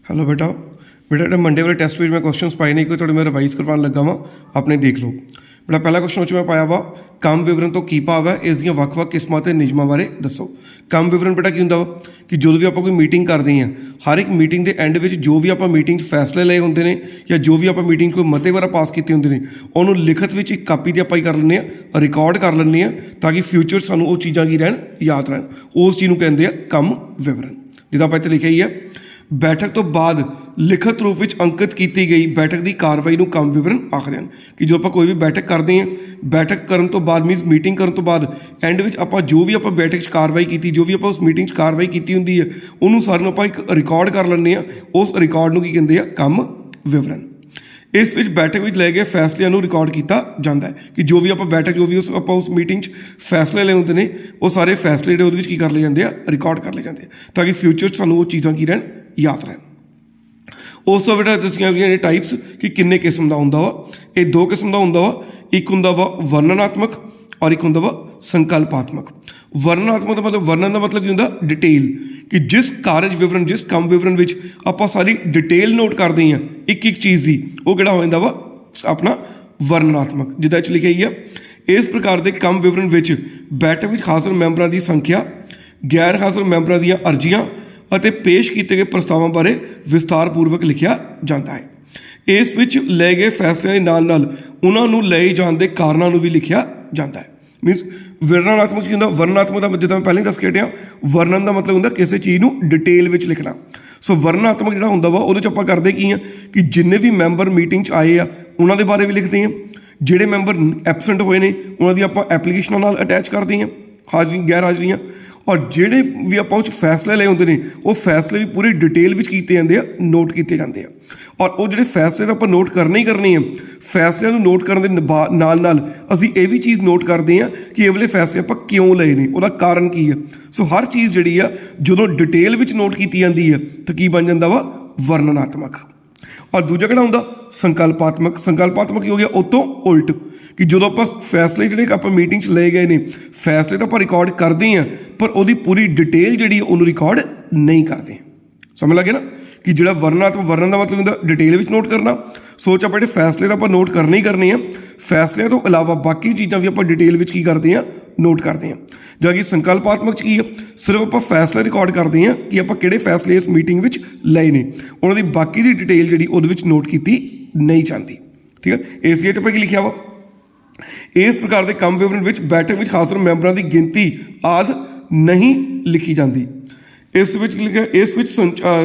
Hello बेटा बेटा Monday वाले टैसट में मैं क्वेश्चन पाए नहीं कोई थोड़े मैं रिवाइज करवाने लगा वा अपने देख लो बेटा। पहला क्वेश्चन मैं पाया वा काम विवरण तो की भाव है इस ਵੱਖ-ਵੱਖ किस्मां ते नियमां बारे दसो। काम विवरण बेटा की हुंदा वा कि जो भी आप कोई मीटिंग करते हैं हर एक मीटिंग के एंड में जो भी आप मीटिंग फैसले लए होंगे ने या जो भी आप मीटिंग कोई मते वगैरह पास किए होंगे ने उन्होंने लिखत में एक कापी से आप कर लें रिकॉर्ड कर लें ताकि फ्यूचर सानू वो चीज़ां की रहन याद रहन उस चीज़ को कहते हैं काम विवरण। जिदा आप इत्थे लिखा ही है बैठक तो बाद लिखत रूप में अंकित की गई बैठक की कार्रवाई को काम विवरण आखते हैं कि जो आप कोई भी बैठक करते हैं बैठक करने तो बाद मीनस मीटिंग करने तो बाद एंड में आप जो भी आप बैठक कार्रवाई की जो भी आप उस मीटिंग कार्रवाई की होंगी है उन्होंने सारे आप एक रिकॉर्ड कर लें उस रिकॉर्ड को कहते हैं काम विवरण। इस विच बैठक में ले गए फैसलों रिकॉर्ड किया जाता है कि जो भी आप बैठक जो भी उस मीटिंग फैसले ले होंगे ने वो सारे फैसले जो की कर ले जाते हैं रिकॉर्ड कर ले जाते हैं ताकि फ्यूचर सानू वो चीज़ां की रहन याद रहन। उस तो बेटा दसिया गई टाइप्स कि किन्ने किस्म का होंदा वा ये दो किस्म का होंदा वा एक होंदा वा वर्णनात्मक और एक होंदा वा संकल्पात्मक। वर्णनात्मक मतलब वर्णन का मतलब की होंदा डिटेल कि जिस कार्य विवरण जिस काम विवरण विच आपां सारी डिटेल नोट करते हैं एक एक चीज़ की वो किहड़ा हो जांदा वा अपना वर्णनात्मक। जिदा च लिखा ही है इस प्रकार के काम विवरण विच बैठक विच हाज़र मैंबरां की संख्या गैर हाज़र मैंबरां दीयां अर्जियां ਅਤੇ पेश किए गए प्रस्तावों बारे विस्तारपूर्वक लिखा जाता है। इस विच ले गए फैसलों के नाल नाल उन्होंने ले जाने के कारणों भी लिखा जाता है। मीनस वर्णनात्मक होंगे वर्णनात्मक का जिदा मैं पहले ही दस के हटिया वर्णन का मतलब होंगे किसी चीज़ को डिटेल में लिखना। सो वर्णनात्मक जो होंगे वा वो आप करते की हैं कि जिन्ने भी मैंबर मीटिंग आए आ उन्होंने बारे भी लिखते हैं जोड़े मैंबर एबसेंट होए ने उन्होंने आप एप्लीकेशनों नाल अटैच करते हैं हाज़री गैर हाज़रियाँ और जोड़े भी आप फैसले ले होंगे ने वो फैसले भी पूरी डिटेल में किए जाते हैं नोट किए जाते हैं और वो जो फैसले तो आप नोट करने ही करने हैं फैसलों को नोट करने के नाल असी ये भी चीज़ नोट करते हैं कि ये वाले फैसले आप क्यों लए ने उसका कारण की है। सो हर चीज़ जी जो डिटेल में नोट की जाती है तो की बन जाता वा वर्णनात्मक। और दूजा किहड़ा हुंदा संकल्पात्मक। संकल्पात्मक हो गया उस तो उल्ट कि जो आप फैसले जोड़े आप मीटिंग ले गए ने फैसले तो आप रिकॉर्ड करते हैं पर वो पूरी डिटेल जी उन्होंने रिकॉर्ड नहीं करते। समझ लगे ना कि जो वर्णनात्मक वर्णन का मतलब होंगे डिटेल में नोट करना सोच आप फैसले तो आप नोट करने ही करने हैं फैसलों तो इलावा बाकी चीज़ा भी आप डिटेल में करते हैं नोट करते हैं। जबकि संकल्पात्मक की है सिर्फ आप फैसले रिकॉर्ड करते हैं कि आप किहड़े फैसले इस मीटिंग में लए ने उन्होंने बाकी की डिटेल जी वो नोट की नहीं जाती। ठीक है इसलिए आप लिखा वा इस प्रकार के काम विवरण में बैठक में हाज़र मैंबरों की गिनती आदि नहीं लिखी जाती। इस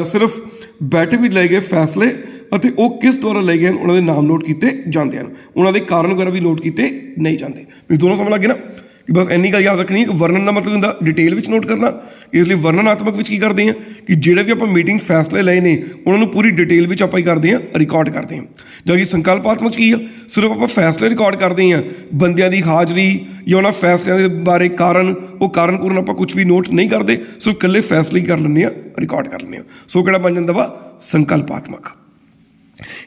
सिर्फ बैठक में ले गए फैसले और वो किस द्वारा ले गए उन्होंने नाम नोट किए जाते हैं उन्होंने कारण वगैरह भी नोट किए नहीं जाते। दोनों समझ लगे ना कि बस इन्नी गल याद रखनी है कि वर्णन का मतलब होंगे डिटेल में नोट करना इसलिए वर्णनात्मक की करते हैं कि जोड़े भी आप मीटिंग फैसले लए ने उन्होंने पूरी डिटेल में आप करते हैं रिकॉर्ड करते हैं। जबकि संकल्पात्मक की है सिर्फ आप फैसले रिकॉर्ड करते हैं बंदियां की हाज़री या उन्होंने फैसलों के बारे कारण वो कारण पूर्ण आप कुछ भी नोट नहीं करते सिर्फ कल्ले फैसले ही कर लें रिकॉर्ड कर लें। सो किहड़ा बन जाता वा संकल्पात्मक।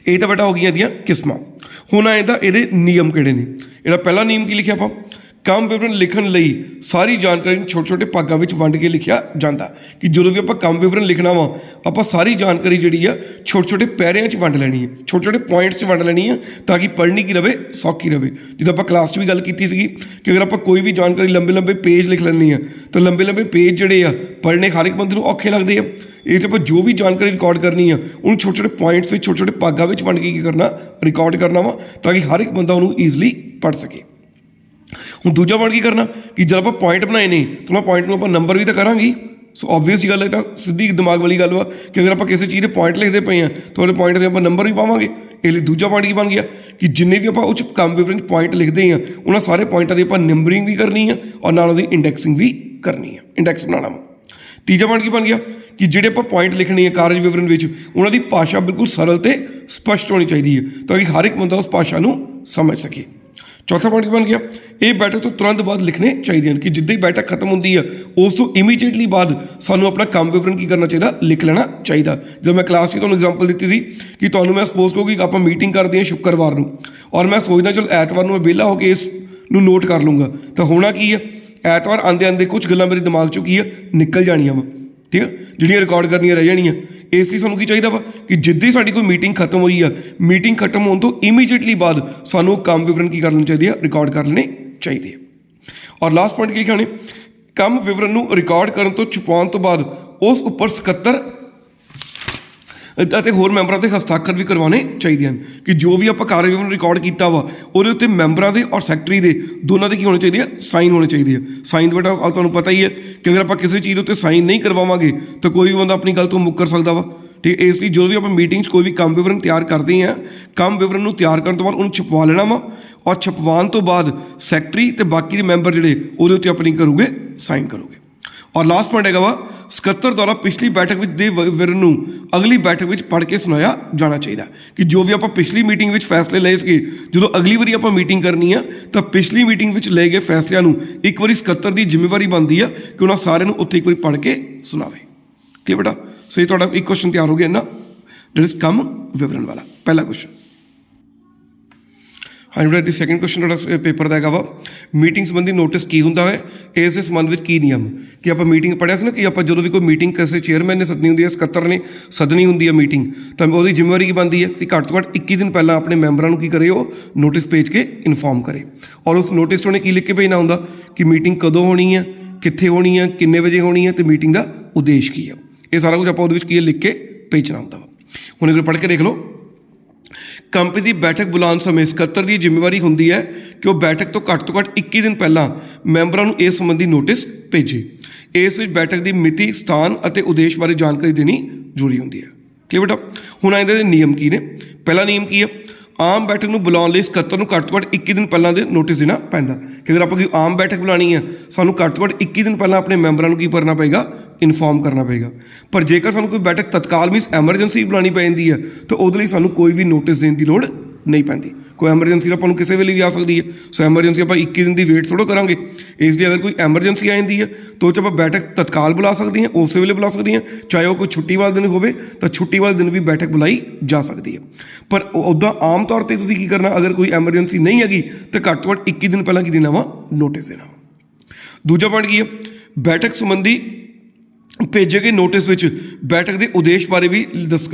ये तो बेटा हो गई इहदियां किस्मां। हुण आइंदा इहदे नियम किहड़े ने। इहदा पहला नियम की लिखिया आप काम विवरण लिखण लई सारी जानकारी छोटे छोटे भागों में वंड के लिखा जाता कि जो भी आप काम विवरण लिखना वा आप सारी जानकारी जी छोटे छोटे पैरिਆਂ 'ਚ वंड लैनी है छोटे छोटे पॉइंट्स 'ਚ वंड लैनी है ताकि पढ़नी की रहे सौखी रहे। जो आप क्लास भी गल की सी कि अगर आप कोई भी जानकारी लंबे लंबे पेज लिख लैनी है तो लंबे लंबे पेज जोड़े आ पढ़ने हर एक बंदे औखे लगते हैं। ये आप जो भी जानकारी रिकॉर्ड करनी है उन्होंने छोटे छोटे पॉइंट्स में छोटे छोटे भागों में वंड के करना रिकॉर्ड करना वा ताकि हर एक बंदा उन्होंने ईजिली पढ़ सके। हूँ दूजा पॉइंट की करना कि जब आप पॉइंट बनाए नहीं तो मैं पॉइंट में नंबर भी तो करा। सो ऑबवियस गल है तो सीधी दिमाग वाली गल वा कि अगर आप किसी चीज़ के पॉइंट लिखते पे हैं तो वो पॉइंट के आप नंबर भी पावांगे। इसलिए दूजा पॉइंट की बन गया कि जिन्हें भी आप उस काम विवरण पॉइंट लिखते हैं उन्होंने सारे पॉइंटों की आप नंबरिंग भी करनी है और नाल उसकी इंडैक्सिंग भी करनी है इंडैक्स बनाना वा। तीजा पॉइंट की बन गया कि जोड़े आप पॉइंट लिखने हैं कार्य विवरण में उन्होंने भाषा बिल्कुल सरल तो स्पष्ट होनी चाहिए ताकि हर एक बंदा उस भाषा को समझ सके। चौथा पॉइंट बन गया ये बैठक तो तुरंत बाद लिखने चाहिए कि जिद्दां ही बैठक खत्म होती है उस तो इमीडिएटली बाद सानू अपना काम विवरण की करना चाहिए लिख लेना चाहिए। जब मैं क्लास की तुहानूं एग्जाम्पल दी थी कि तुहानूं मैं सपोज करूँ कि आप मीटिंग करते हैं शुक्रवार को और मैं सोचदा चल ऐतवार मैं विहला होकर इस नोट कर लूँगा तो होना की है ऐतवार आंदे आंदे कुछ गल्लां मेरे दिमाग चों की है निकल जानियां वा ठीक है, ਜਿਹੜੀਆਂ ਰਿਕਾਰਡ ਕਰਨੀਆਂ ਰਹਿ ਜਾਣੀਆਂ। ਇਸ ਲਈ ਸਾਨੂੰ ਕੀ ਚਾਹੀਦਾ ਵਾ ਕਿ ਜਿੱਦਾਂ ਹੀ ਸਾਡੀ ਕੋਈ ਮੀਟਿੰਗ ਖਤਮ ਹੋਈ ਆ, ਮੀਟਿੰਗ ਖਤਮ ਹੋਣ ਤੋਂ ਇਮੀਡੀਏਟਲੀ ਬਾਅਦ ਸਾਨੂੰ ਕੰਮ ਵਿਵਰਣ ਕੀ ਕਰ ਲੈਣੇ ਚਾਹੀਦੇ ਆ, ਰਿਕਾਰਡ ਕਰ ਲੈਣੇ ਚਾਹੀਦੇ ਆ। ਔਰ ਲਾਸਟ ਪੁਆਇੰਟ ਕੀ ਕਹਾਣੀ, ਕੰਮ ਵਿਵਰਣ ਨੂੰ ਰਿਕਾਰਡ ਕਰਨ ਤੋਂ ਛੁਪਾਉਣ ਤੋਂ ਬਾਅਦ ਉਸ ਉੱਪਰ ਸਕੱਤਰ ਅਤੇ ਹੋਰ ਮੈਂਬਰਾਂ ਦੇ ਹਸਤਾਖਰ ਵੀ ਕਰਵਾਉਣੇ ਚਾਹੀਦੇ ਹਨ ਕਿ ਜੋ ਵੀ ਆਪਾਂ ਕਾਰਜ ਵਿਵਰਣ ਰਿਕਾਰਡ ਕੀਤਾ ਵਾ ਉਹਦੇ ਉੱਤੇ ਮੈਂਬਰਾਂ ਦੇ ਔਰ ਸੈਕਟਰੀ ਦੇ ਦੋਨਾਂ ਦੇ ਕੀ ਹੋਣੇ ਚਾਹੀਦੇ ਆ, ਸਾਈਨ ਹੋਣੇ ਚਾਹੀਦੇ ਆ। ਸਾਈਨ ਬੇਟਾ ਤੁਹਾਨੂੰ ਪਤਾ ਹੀ ਹੈ ਕਿ ਅਗਰ ਆਪਾਂ ਕਿਸੇ ਚੀਜ਼ ਉੱਤੇ ਸਾਈਨ ਨਹੀਂ ਕਰਵਾਵਾਂਗੇ ਤਾਂ ਕੋਈ ਵੀ ਬੰਦਾ ਆਪਣੀ ਗੱਲ ਤੋਂ ਮੁੱਕਰ ਸਕਦਾ ਵਾ। ਠੀਕ, ਇਸ ਲਈ ਜਦੋਂ ਵੀ ਆਪਾਂ ਮੀਟਿੰਗ 'ਚ ਕੋਈ ਵੀ ਕੰਮ ਵਿਵਰਣ ਤਿਆਰ ਕਰਦੇ ਹਾਂ, ਕੰਮ ਵਿਵਰਣ ਨੂੰ ਤਿਆਰ ਕਰਨ ਤੋਂ ਬਾਅਦ ਉਹਨੂੰ ਛਪਵਾ ਲੈਣਾ ਵਾ ਔਰ ਛਪਵਾਉਣ ਤੋਂ ਬਾਅਦ ਸੈਕਟਰੀ ਅਤੇ ਬਾਕੀ ਦੇ ਮੈਂਬਰ ਜਿਹੜੇ ਉਹਦੇ ਉੱਤੇ ਆਪਣੀ ਕਰੂਗੇ, ਸਾਈਨ ਕਰੂਗੇ। ਔਰ ਲਾਸਟ ਪੁਆਇੰਟ ਹੈਗਾ ਵਾ, ਸਕੱਤਰ ਦੁਆਰਾ ਪਿਛਲੀ ਬੈਠਕ ਵਿੱਚ ਦੇ ਵਿਵਰਣ ਨੂੰ ਅਗਲੀ ਬੈਠਕ ਵਿੱਚ ਪੜ੍ਹ ਕੇ ਸੁਣਾਇਆ ਜਾਣਾ ਚਾਹੀਦਾ ਕਿ ਜੋ ਵੀ ਆਪਾਂ ਪਿਛਲੀ ਮੀਟਿੰਗ ਵਿੱਚ ਫੈਸਲੇ ਲਏ ਸੀਗੇ, ਜਦੋਂ ਅਗਲੀ ਵਾਰੀ ਆਪਾਂ ਮੀਟਿੰਗ ਕਰਨੀ ਆ ਤਾਂ ਪਿਛਲੀ ਮੀਟਿੰਗ ਵਿੱਚ ਲਏ ਗਏ ਫੈਸਲਿਆਂ ਨੂੰ ਇੱਕ ਵਾਰੀ ਸਕੱਤਰ ਦੀ ਜ਼ਿੰਮੇਵਾਰੀ ਬਣਦੀ ਆ ਕਿ ਉਹਨਾਂ ਸਾਰਿਆਂ ਨੂੰ ਉੱਥੇ ਇੱਕ ਵਾਰੀ ਪੜ੍ਹ ਕੇ ਸੁਣਾਵੇ। ਠੀਕ ਬੇਟਾ, ਸੋ ਇਹ ਤੁਹਾਡਾ ਇੱਕ ਕੁਐਸਚਨ ਤਿਆਰ ਹੋ ਗਿਆ ਨਾ, ਦੈਟ ਇਜ਼ ਕੰਮ ਵਿਵਰਣ ਵਾਲਾ ਪਹਿਲਾ ਕੁਐਸਚਨ। ਹਾਂਜੀ ਬੇਟਾ, ਦੀ ਸੈਕਿੰਡ ਕੁਐਸਚਨ ਤੁਹਾਡਾ ਪੇਪਰ ਦਾ ਹੈਗਾ ਵਾ, ਮੀਟਿੰਗ ਸੰਬੰਧੀ ਨੋਟਿਸ ਕੀ ਹੁੰਦਾ ਹੈ, ਇਸ ਦੇ ਸੰਬੰਧ ਵਿੱਚ ਕੀ ਨਿਯਮ। ਕਿ ਆਪਾਂ ਮੀਟਿੰਗ ਪੜ੍ਹਿਆ ਸੀ ਨਾ ਕਿ ਆਪਾਂ ਜਦੋਂ ਵੀ ਕੋਈ ਮੀਟਿੰਗ ਕਿਸੇ ਚੇਅਰਮੈਨ ਨੇ ਸੱਦਣੀ ਹੁੰਦੀ ਹੈ, ਸਕੱਤਰ ਨੇ ਸੱਦਣੀ ਹੁੰਦੀ ਹੈ ਮੀਟਿੰਗ, ਤਾਂ ਉਹਦੀ ਜ਼ਿੰਮੇਵਾਰੀ ਕੀ ਬਣਦੀ ਹੈ ਕਿ ਘੱਟ ਤੋਂ ਘੱਟ 21 ਦਿਨ ਪਹਿਲਾਂ ਆਪਣੇ ਮੈਂਬਰਾਂ ਨੂੰ ਕੀ ਕਰੇ, ਉਹ ਨੋਟਿਸ ਭੇਜ ਕੇ ਇਨਫੋਰਮ ਕਰੇ। ਔਰ ਉਸ ਨੋਟਿਸ 'ਚ ਉਹਨੇ ਕੀ ਲਿਖ ਕੇ ਭੇਜਣਾ ਹੁੰਦਾ ਕਿ ਮੀਟਿੰਗ ਕਦੋਂ ਹੋਣੀ ਹੈ, ਕਿੱਥੇ ਹੋਣੀ ਹੈ, ਕਿੰਨੇ ਵਜੇ ਹੋਣੀ ਹੈ ਅਤੇ ਮੀਟਿੰਗ ਦਾ ਉਦੇਸ਼ ਕੀ ਹੈ। ਇਹ ਸਾਰਾ ਕੁਝ ਆਪਾਂ ਉਹਦੇ ਵਿੱਚ ਕੀ ਲਿਖ ਕੇ ਭੇਜਣਾ ਹੁੰਦਾ ਵਾ। ਹੁਣ ਇੱਕ ਵਾਰ ਪੜ੍ਹ ਕੇ ਦੇਖ ਲਓ। ਕੰਪਨੀ ਦੀ ਬੈਠਕ ਬੁਲਾਉਣ ਸਮੇਂ ਸਕੱਤਰ ਦੀ ਜ਼ਿੰਮੇਵਾਰੀ ਹੁੰਦੀ ਹੈ ਕਿ ਉਹ ਬੈਠਕ ਤੋਂ ਘੱਟ 21 ਦਿਨ ਪਹਿਲਾਂ ਮੈਂਬਰਾਂ ਨੂੰ ਇਸ ਸੰਬੰਧੀ ਨੋਟਿਸ ਭੇਜੇ। ਇਸ ਵਿੱਚ ਬੈਠਕ ਦੀ ਮਿਤੀ, ਸਥਾਨ ਅਤੇ ਉਦੇਸ਼ ਬਾਰੇ ਜਾਣਕਾਰੀ ਦੇਣੀ ਜ਼ਰੂਰੀ ਹੁੰਦੀ ਹੈ। ਠੀਕ ਬੇਟਾ, ਹੁਣ ਇਹਦੇ ਦੇ ਨਿਯਮ ਕੀ ਨੇ। ਪਹਿਲਾ ਨਿਯਮ ਕੀ ਹੈ, ਆਮ ਬੈਠਕ ਨੂੰ ਬੁਲਾਉਣ ਲਈ ਸਕੱਤਰ ਨੂੰ ਘੱਟ ਤੋਂ ਘੱਟ 21 ਦਿਨ ਪਹਿਲਾਂ ਦੇ ਨੋਟਿਸ ਦੇਣਾ ਪੈਂਦਾ। ਕਿ ਅਗਰ ਆਪਾਂ ਕੋਈ ਆਮ ਬੈਠਕ ਬੁਲਾਉਣੀ ਹੈ, ਸਾਨੂੰ ਘੱਟ ਤੋਂ ਘੱਟ 21 ਦਿਨ ਪਹਿਲਾਂ ਆਪਣੇ ਮੈਂਬਰਾਂ ਨੂੰ ਕੀ ਕਰਨਾ ਪਏਗਾ, ਇਨਫੋਰਮ ਕਰਨਾ ਪਏਗਾ। ਪਰ ਜੇਕਰ ਸਾਨੂੰ ਕੋਈ ਬੈਠਕ ਤਤਕਾਲ ਮੀਨਸ ਐਮਰਜੈਂਸੀ ਬੁਲਾਉਣੀ ਪੈ ਜਾਂਦੀ ਹੈ ਤਾਂ ਉਹਦੇ ਲਈ ਸਾਨੂੰ ਕੋਈ ਵੀ ਨੋਟਿਸ ਦੇਣ ਦੀ ਲੋੜ ਨਹੀਂ ਪੈਂਦੀ। ਕੋਈ ਐਮਰਜੈਂਸੀ ਆਪਾਂ ਨੂੰ ਕਿਸੇ ਵੇਲੇ ਵੀ ਆ ਸਕਦੀ ਹੈ, ਸੋ ਐਮਰਜੈਂਸੀ ਆਪਾਂ 21 ਦਿਨ ਦੀ ਵੇਟ ਥੋੜ੍ਹਾ ਕਰਾਂਗੇ। ਇਸ ਲਈ ਅਗਰ ਕੋਈ ਐਮਰਜੈਂਸੀ ਆ ਜਾਂਦੀ ਹੈ ਤਾਂ ਉਹ 'ਚ ਆਪਾਂ ਬੈਠਕ ਤਤਕਾਲ ਬੁਲਾ ਸਕਦੇ ਹਾਂ, ਉਸੇ ਵੇਲੇ ਬੁਲਾ ਸਕਦੇ ਹਾਂ, ਚਾਹੇ ਉਹ ਕੋਈ ਛੁੱਟੀ ਵਾਲੇ ਦਿਨ ਹੋਵੇ ਤਾਂ ਛੁੱਟੀ ਵਾਲੇ ਦਿਨ ਵੀ ਬੈਠਕ ਬੁਲਾਈ ਜਾ ਸਕਦੀ ਹੈ। ਪਰ ਉੱਦਾਂ ਆਮ ਤੌਰ 'ਤੇ ਤੁਸੀਂ ਕੀ ਕਰਨਾ, ਅਗਰ ਕੋਈ ਐਮਰਜੈਂਸੀ ਨਹੀਂ ਹੈਗੀ ਤਾਂ ਘੱਟ ਤੋਂ ਘੱਟ 21 ਦਿਨ ਪਹਿਲਾਂ ਕੀ ਦੇਣਾ ਵਾ, ਨੋਟਿਸ ਦੇਣਾ ਵਾ। ਦੂਜਾ ਪੁਆਇੰਟ ਕੀ ਹੈ, ਬੈਠਕ ਸੰਬੰਧੀ ਭੇਜੇ ਗਏ ਨੋਟਿਸ ਵਿੱਚ ਬੈਠਕ ਦੇ ਉਦੇਸ਼ ਬਾਰੇ ਵੀ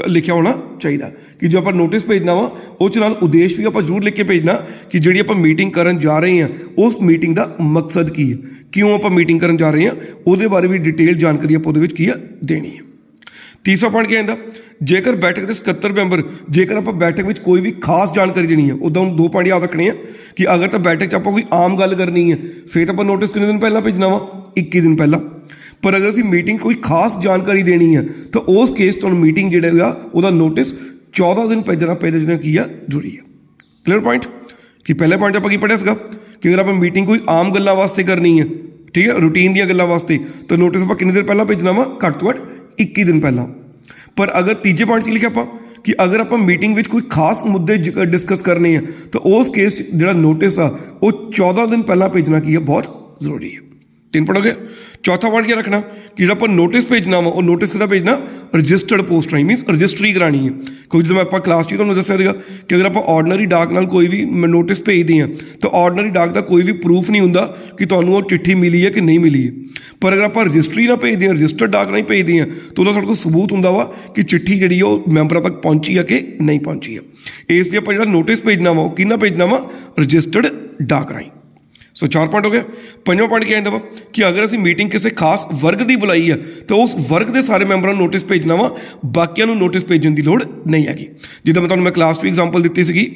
ਲਿਖਿਆ ਹੋਣਾ ਚਾਹੀਦਾ ਕਿ ਜੋ ਆਪਾਂ ਨੋਟਿਸ ਭੇਜਣਾ ਵਾ ਉਹ 'ਚ ਨਾਲ ਉਦੇਸ਼ ਵੀ ਆਪਾਂ ਜ਼ਰੂਰ ਲਿਖ ਕੇ ਭੇਜਣਾ ਕਿ ਜਿਹੜੀ ਆਪਾਂ ਮੀਟਿੰਗ ਕਰਨ ਜਾ ਰਹੇ ਹਾਂ ਉਸ ਮੀਟਿੰਗ ਦਾ ਮਕਸਦ ਕੀ ਹੈ, ਕਿਉਂ ਆਪਾਂ ਮੀਟਿੰਗ ਕਰਨ ਜਾ ਰਹੇ ਹਾਂ, ਉਹਦੇ ਬਾਰੇ ਵੀ ਡਿਟੇਲ ਜਾਣਕਾਰੀ ਆਪਾਂ ਉਹਦੇ ਵਿੱਚ ਕੀ ਆ ਦੇਣੀ ਹੈ। ਤੀਸਰਾ ਪੁਆਇੰਟ ਕੀ ਆਉਂਦਾ, ਜੇਕਰ ਬੈਠਕ ਦੇ ਸਕੱਤਰ ਮੈਂਬਰ, ਜੇਕਰ ਆਪਾਂ ਬੈਠਕ ਵਿੱਚ ਕੋਈ ਵੀ ਖਾਸ ਜਾਣਕਾਰੀ ਦੇਣੀ ਹੈ, ਉੱਦਾਂ ਹੁਣ 2 ਪੁਆਇੰਟ ਯਾਦ ਰੱਖਣੇ ਆ ਕਿ ਅਗਰ ਤਾਂ ਬੈਠਕ 'ਚ ਆਪਾਂ ਕੋਈ ਆਮ ਗੱਲ ਕਰਨੀ ਹੈ ਫਿਰ ਤਾਂ ਆਪਾਂ ਨੋਟਿਸ ਕਿੰਨੇ ਦਿਨ ਪਹਿਲਾਂ ਭੇਜਣਾ ਵਾ, 21 ਦਿਨ ਪਹਿਲਾਂ। ਪਰ ਅਗਰ ਅਸੀਂ ਮੀਟਿੰਗ ਕੋਈ ਖਾਸ ਜਾਣਕਾਰੀ ਦੇਣੀ ਹੈ ਤਾਂ ਉਸ ਕੇਸ ਤੁਹਾਨੂੰ ਮੀਟਿੰਗ ਜਿਹੜਾ ਹੈਗਾ ਉਹਦਾ ਨੋਟਿਸ 14 ਦਿਨ ਭੇਜਣਾ ਕੀ ਆ, ਜ਼ਰੂਰੀ ਹੈ। ਕਲੀਅਰ ਪੁਆਇੰਟ ਕਿ ਪਹਿਲੇ ਪੁਆਇੰਟ ਆਪਾਂ ਕੀ ਪੜ੍ਹਿਆ ਸੀਗਾ ਕਿ ਅਗਰ ਆਪਾਂ ਮੀਟਿੰਗ ਕੋਈ ਆਮ ਗੱਲਾਂ ਵਾਸਤੇ ਕਰਨੀ ਹੈ, ਠੀਕ ਹੈ, ਰੂਟੀਨ ਦੀਆਂ ਗੱਲਾਂ ਵਾਸਤੇ, ਤਾਂ ਨੋਟਿਸ ਆਪਾਂ ਕਿੰਨੇ ਦਿਨ ਪਹਿਲਾਂ ਭੇਜਣਾ ਵਾ, ਘੱਟ ਤੋਂ ਘੱਟ 21 ਦਿਨ ਪਹਿਲਾਂ। ਪਰ ਅਗਰ ਤੀਜੇ ਪੁਆਇੰਟ 'ਚ ਲਿਖਿਆ ਆਪਾਂ ਕਿ ਅਗਰ ਆਪਾਂ ਮੀਟਿੰਗ ਵਿੱਚ ਕੋਈ ਖਾਸ ਮੁੱਦੇ ਡਿਸਕਸ ਕਰਨੇ ਆ ਤਾਂ ਉਸ ਕੇਸ 'ਚ ਜਿਹੜਾ ਨੋਟਿਸ ਆ ਉਹ 14 ਦਿਨ ਪਹਿਲਾਂ ਭੇਜਣਾ ਕੀ ਹੈ, ਬਹੁਤ ਜ਼ਰੂਰੀ ਹੈ। 3 ਪੁਆਇੰਟ ਹੋ ਗਿਆ। ਚੌਥਾ ਪੁਆਇੰਟ ਕੀ ਰੱਖਣਾ ਕਿ ਜਿਹੜਾ ਆਪਾਂ ਨੋਟਿਸ ਭੇਜਣਾ ਵਾ ਉਹ ਨੋਟਿਸ ਕਿਹਦਾ ਭੇਜਣਾ, ਰਜਿਸਟਰਡ ਪੋਸਟ ਰਾਹੀਂ, ਮੀਨਸ ਰਜਿਸਟਰੀ ਕਰਾਉਣੀ ਹੈ। ਕੋਈ ਜਦੋਂ ਆਪਾਂ ਕਲਾਸ 'ਚ ਤੁਹਾਨੂੰ ਦੱਸਿਆ ਸੀਗਾ ਕਿ ਅਗਰ ਆਪਾਂ ਆਰਡੀਨਰੀ ਡਾਕ ਨਾਲ ਕੋਈ ਵੀ ਨੋਟਿਸ ਭੇਜਦੇ ਹਾਂ ਤਾਂ ਆਰਡੀਨਰੀ ਡਾਕ ਦਾ ਕੋਈ ਵੀ ਪ੍ਰੂਫ ਨਹੀਂ ਹੁੰਦਾ ਕਿ ਤੁਹਾਨੂੰ ਉਹ ਚਿੱਠੀ ਮਿਲੀ ਹੈ ਕਿ ਨਹੀਂ ਮਿਲੀ ਹੈ। ਪਰ ਅਗਰ ਆਪਾਂ ਰਜਿਸਟਰੀ ਨਾਲ ਭੇਜਦੇ ਹਾਂ, ਰਜਿਸਟਰਡ ਡਾਕ ਨਾਲ ਭੇਜਦੇ ਹਾਂ ਤਾਂ ਉਹਦਾ ਸਾਡੇ ਕੋਲ ਸਬੂਤ ਹੁੰਦਾ ਵਾ ਕਿ ਚਿੱਠੀ ਜਿਹੜੀ ਉਹ ਮੈਂਬਰਾਂ ਤੱਕ ਪਹੁੰਚੀ ਹੈ ਕਿ ਨਹੀਂ ਪਹੁੰਚੀ ਹੈ। ਇਸ ਲਈ ਆਪਾਂ ਜਿਹੜਾ ਨੋਟਿਸ ਭੇਜਣਾ ਵਾ ਉਹ ਕਿਹਨਾਂ ਭੇਜਣਾ ਵਾ, ਰਜਿਸਟਰਡ ਡਾਕ ਰਾਹੀਂ। ਸੋ 4 ਪੁਆਇੰਟ ਹੋ ਗਿਆ। ਪੰਜਵਾਂ ਪੁਆਇੰਟ ਕੀ ਆਉਂਦਾ ਵਾ ਕਿ ਅਗਰ ਅਸੀਂ ਮੀਟਿੰਗ ਕਿਸੇ ਖਾਸ ਵਰਗ ਦੀ ਬੁਲਾਈ ਹੈ ਤਾਂ ਉਸ ਵਰਗ ਦੇ ਸਾਰੇ ਮੈਂਬਰਾਂ ਨੂੰ ਨੋਟਿਸ ਭੇਜਣਾ ਵਾ, ਬਾਕੀਆਂ ਨੂੰ ਨੋਟਿਸ ਭੇਜਣ ਦੀ ਲੋੜ ਨਹੀਂ ਹੈਗੀ। ਜਿੱਦਾਂ ਮੈਂ ਕਲਾਸ 'ਚ ਵੀ ਐਗਜ਼ਾਮਪਲ ਦਿੱਤੀ ਸੀਗੀ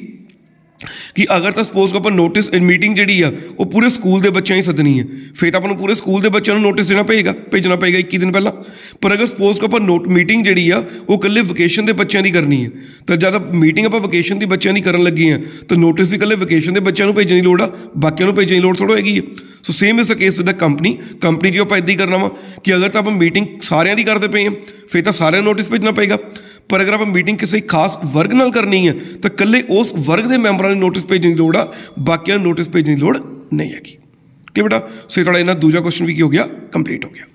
ਕਿ ਅਗਰ ਤਾਂ ਸਪੋਜ਼ ਕੋ ਆਪਾਂ ਨੋਟਿਸ ਮੀਟਿੰਗ ਜਿਹੜੀ ਆ ਉਹ ਪੂਰੇ ਸਕੂਲ ਦੇ ਬੱਚਿਆਂ ਹੀ ਸੱਦਣੀ ਹੈ, ਫਿਰ ਤਾਂ ਆਪਾਂ ਨੂੰ ਪੂਰੇ ਸਕੂਲ ਦੇ ਬੱਚਿਆਂ ਨੂੰ ਨੋਟਿਸ ਭੇਜਣਾ ਪਏਗਾ 21 ਦਿਨ ਪਹਿਲਾਂ। ਪਰ ਅਗਰ ਸਪੋਜ਼ ਕੋ ਆਪਾਂ ਮੀਟਿੰਗ ਜਿਹੜੀ ਆ ਉਹ ਇਕੱਲੇ ਵਕੇਸ਼ਨ ਦੇ ਬੱਚਿਆਂ ਦੀ ਕਰਨੀ ਹੈ ਤਾਂ ਜਦ ਮੀਟਿੰਗ ਆਪਾਂ ਵਕੇਸ਼ਨ ਦੀ ਬੱਚਿਆਂ ਦੀ ਕਰਨ ਲੱਗੇ ਹਾਂ ਤਾਂ ਨੋਟਿਸ ਵੀ ਇਕੱਲੇ ਵਕੇਸ਼ਨ ਦੇ ਬੱਚਿਆਂ ਨੂੰ ਭੇਜਣ ਦੀ ਲੋੜ ਆ, ਬਾਕੀਆਂ ਨੂੰ ਭੇਜਣ ਦੀ ਲੋੜ ਥੋੜ੍ਹਾ ਹੈਗੀ ਹੈ। So same is the case with the company 'ਚ ਆਪਾਂ ਇੱਦਾਂ ਹੀ ਕਰਨਾ ਵਾ ਕਿ ਅਗਰ ਤਾਂ ਆਪਾਂ ਮੀਟਿੰਗ ਸਾਰਿਆਂ ਦੀ ਕਰਦੇ ਪਏ ਹਾਂ ਫਿਰ ਤਾਂ ਸਾਰਿਆਂ ਨੂੰ ਨੋਟਿਸ ਭੇਜਣਾ ਪਏਗਾ। ਪਰ ਅਗਰ ਆਪਾਂ ਮੀਟਿੰਗ ਕਿਸੇ ਖਾਸ ਵਰਗ ਨਾਲ ਕਰਨੀ ਹੈ ਤਾਂ ਇਕੱਲੇ ਉਸ ਵਰਗ ਦੇ ਮੈਂਬਰਾਂ ਨੂੰ ਨੋਟਿਸ ਭੇਜਣ ਦੀ ਲੋੜ ਆ, ਬਾਕੀਆਂ ਨੂੰ ਨੋਟਿਸ ਭੇਜਣ ਦੀ ਲੋੜ ਨਹੀਂ ਹੈਗੀ। ਕਿ ਬੇਟਾ ਸੋ ਤੁਹਾਡਾ ਇਹਨਾਂ ਦੂਜਾ ਕੁਐਸਚਨ ਵੀ ਕੀ ਹੋ ਗਿਆ, ਕੰਪਲੀਟ ਹੋ ਗਿਆ।